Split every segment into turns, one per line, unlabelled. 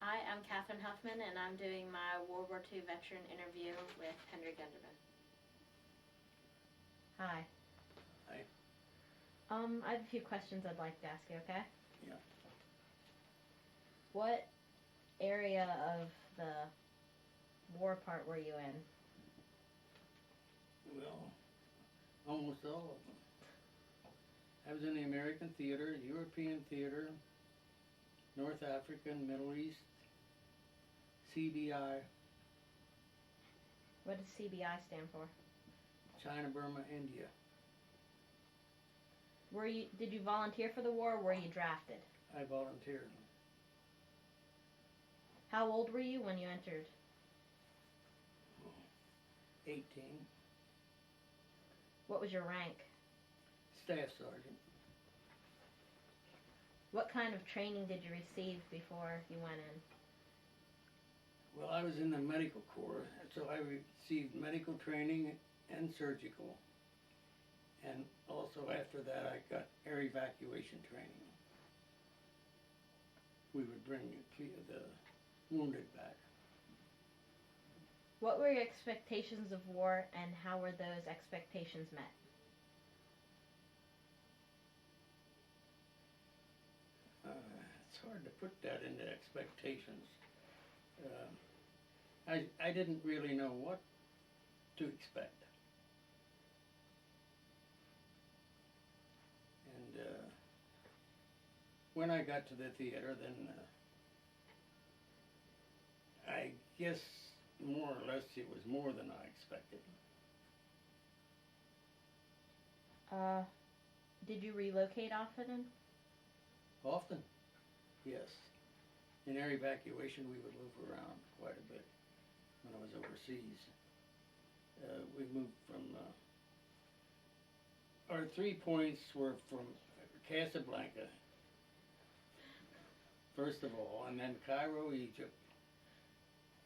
Hi, I'm Katherine Huffman, and I'm doing my World War II veteran interview with Henry Gunderman. Hi.
Hi.
I have a few questions I'd like to ask you, okay?
Yeah.
What area of the war part were you in?
Well, almost all of them. I was in the American theater, European theater, North African, Middle East, CBI,
What does CBI stand for?
China, Burma, India.
Did you volunteer for the war, or were you drafted?
I volunteered.
How old were you when you entered?
18.
What was your rank?
Staff sergeant.
What kind of training did you receive before you went in?
Well, I was in the medical corps, so I received medical training and surgical. And also after that I got air evacuation training. We would bring the wounded back.
What were your expectations of war, and how were those expectations met?
It's hard to put that into expectations. I didn't really know what to expect. And when I got to the theater, then I guess more or less it was more than I expected.
Did you relocate often?
Often, yes. In air evacuation, we would move around quite a bit when I was overseas. We moved from, our 3 points were from Casablanca, first of all, and then Cairo, Egypt.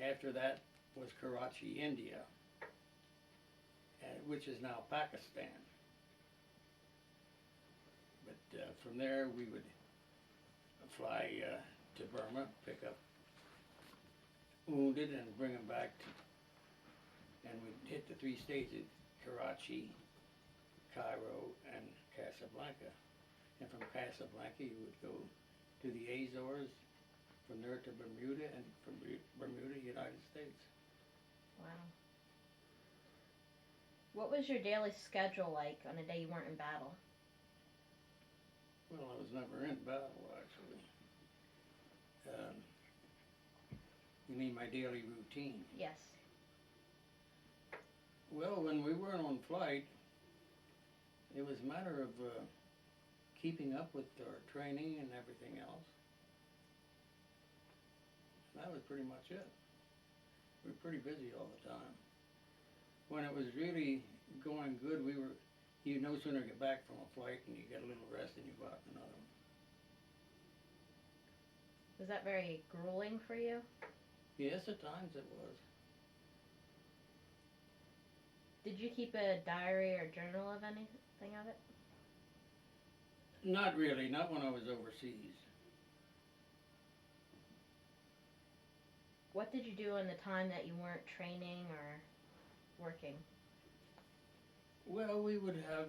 After that was Karachi, India, which is now Pakistan. But from there we would fly to Burma, pick up wounded and bring them back and we'd hit the 3 stages, Karachi, Cairo, and Casablanca. And from Casablanca you would go to the Azores, from there to Bermuda, and from Bermuda, United States.
Wow. What was your daily schedule like on a day you weren't in battle?
Well, I was never in battle, actually. You mean my daily routine?
Yes.
Well, when we weren't on flight, it was a matter of keeping up with our training and everything else. That was pretty much it. We were pretty busy all the time. When it was really going good, you no sooner get back from a flight and you get a little rest and you go out in another one.
Was that very grueling for you?
Yes, at times it was.
Did you keep a diary or journal of anything of it?
Not really, not when I was overseas.
What did you do in the time that you weren't training or working?
Well, we would have,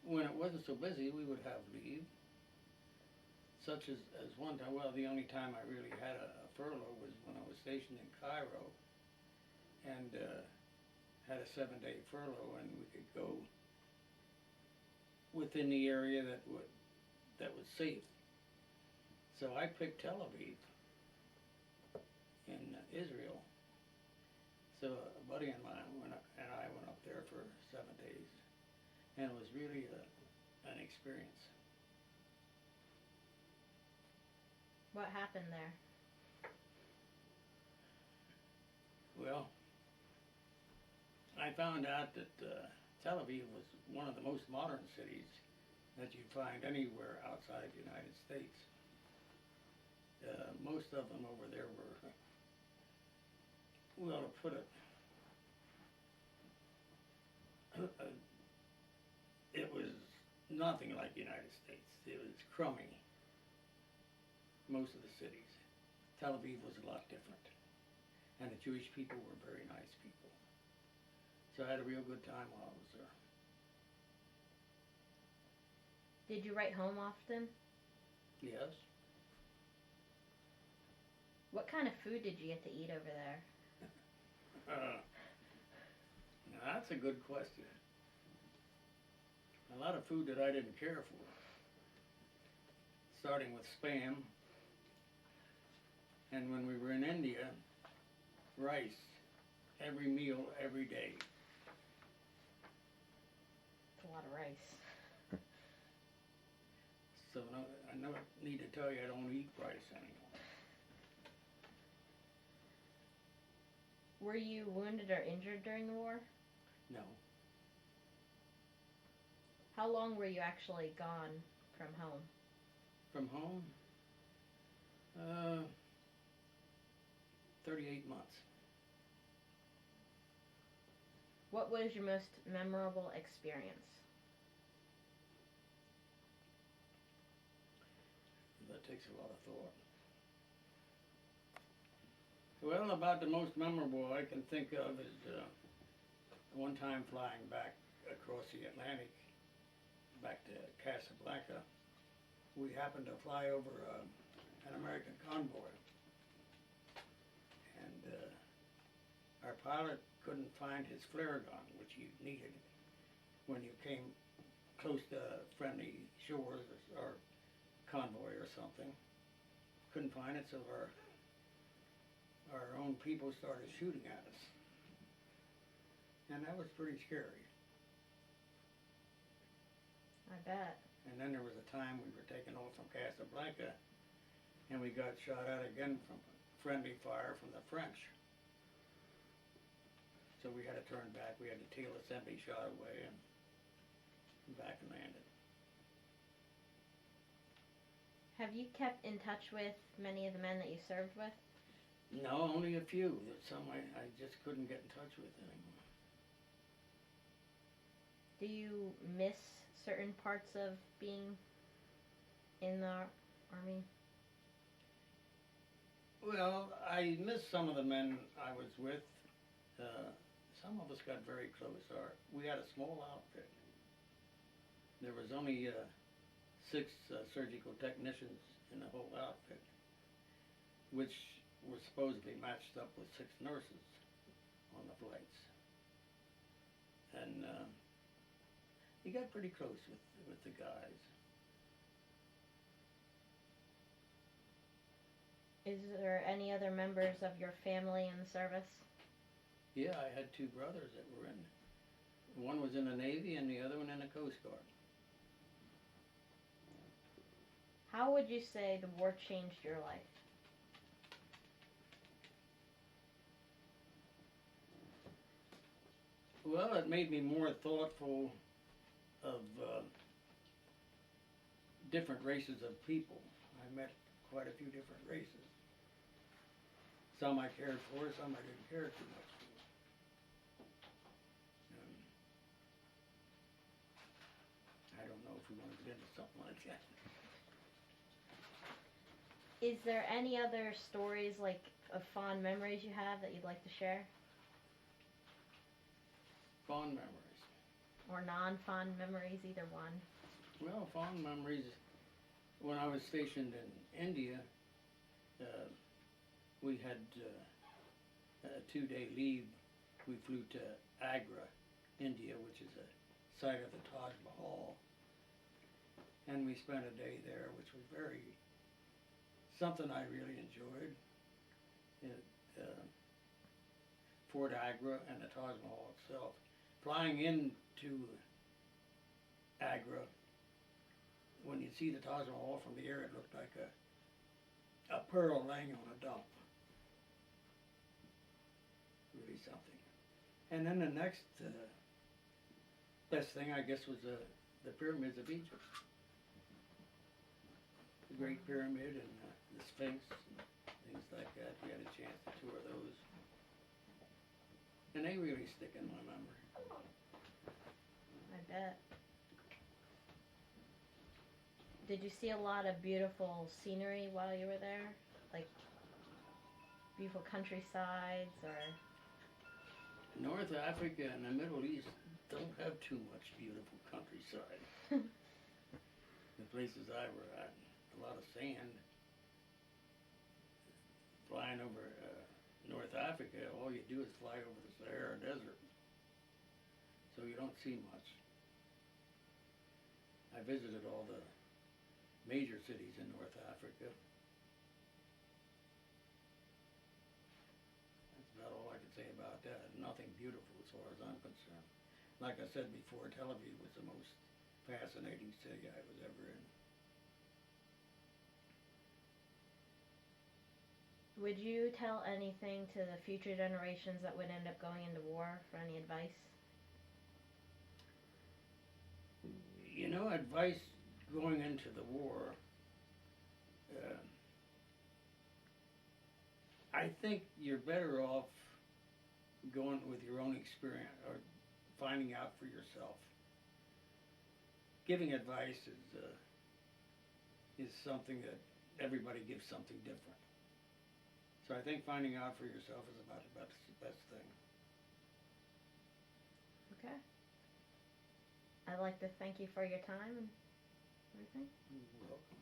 when it wasn't so busy, we would have leave. Such as one time, well, the only time I really had a furlough was when I was stationed in Cairo and had a 7-day furlough, and we could go within the area that was safe. So I picked Tel Aviv in Israel. So a buddy of mine and I went up there for 7 days, and it was really an experience.
What happened there?
Well, I found out that Tel Aviv was one of the most modern cities that you'd find anywhere outside the United States. Most of them over there were, well, to put it, it was nothing like the United States. It was crummy, most of the cities. Tel Aviv was a lot different. And the Jewish people were very nice people. So I had a real good time while I was there.
Did you write home often?
Yes.
What kind of food did you get to eat over there?
Now that's a good question. A lot of food that I didn't care for. Starting with spam. And when we were in India, rice. Every meal, every day.
It's a lot of rice.
So no, I never need to tell you I don't eat rice anymore.
Were you wounded or injured during the war?
No.
How long were you actually gone from home?
From home? 38 months.
What was your most memorable experience?
That takes a lot of thought. Well, about the most memorable I can think of is one time flying back across the Atlantic, back to Casablanca. We happened to fly over an American convoy. And our pilot couldn't find his flare gun, which you needed when you came close to friendly shores or convoy or something. Couldn't find it, so our own people started shooting at us. And that was pretty scary.
I bet.
And then there was a time we were taking off from Casablanca and we got shot at again from friendly fire from the French. So we had to turn back. We had the tail assembly shot away and back and landed.
Have you kept in touch with many of the men that you served with?
No, only a few. Some I just couldn't get in touch with anymore.
Do you miss certain parts of being in the Army?
Well, I miss some of the men I was with. Some of us got very close. We had a small outfit. There was only 6 surgical technicians in the whole outfit, which was supposed to be matched up with 6 nurses on the flights. And you got pretty close with the guys.
Is there any other members of your family in the service?
Yeah, I had 2 brothers that were in. One was in the Navy and the other one in the Coast Guard.
How would you say the war changed your life?
Well, it made me more thoughtful of different races of people. I met quite a few different races. Some I cared for, some I didn't care too much for. I don't know if we want to get into something like that.
Is there any other stories, like, of fond memories you have that you'd like to share?
Fond memories.
Or non-fond memories, either one.
Well, fond memories, when I was stationed in India, we had a 2-day leave. We flew to Agra, India, which is a site of the Taj Mahal. And we spent a day there, which was something I really enjoyed. Fort Agra and the Taj Mahal itself. Flying into Agra, when you see the Taj Mahal from the air, it looked like a pearl laying on a dump. Really something. And then the next best thing, I guess, was the pyramids of Egypt. The Great Pyramid and the Sphinx and things like that. We had a chance to tour those. And they really stick in my memory.
I bet. Did you see a lot of beautiful scenery while you were there? Like beautiful countrysides or?
North Africa and the Middle East don't have too much beautiful countryside. The places I were at, a lot of sand. Flying over North Africa, all you do is fly over the Sahara Desert. So you don't see much. I visited all the major cities in North Africa. That's about all I can say about that. Nothing beautiful as far as I'm concerned. Like I said before, Tel Aviv was the most fascinating city I was ever in.
Would you tell anything to the future generations that would end up going into war for any advice?
You know, advice going into the war, I think you're better off going with your own experience or finding out for yourself. Giving advice is something that everybody gives something different. So I think finding out for yourself is about the best thing.
Okay. I'd like to thank you for your time and everything.
You're welcome.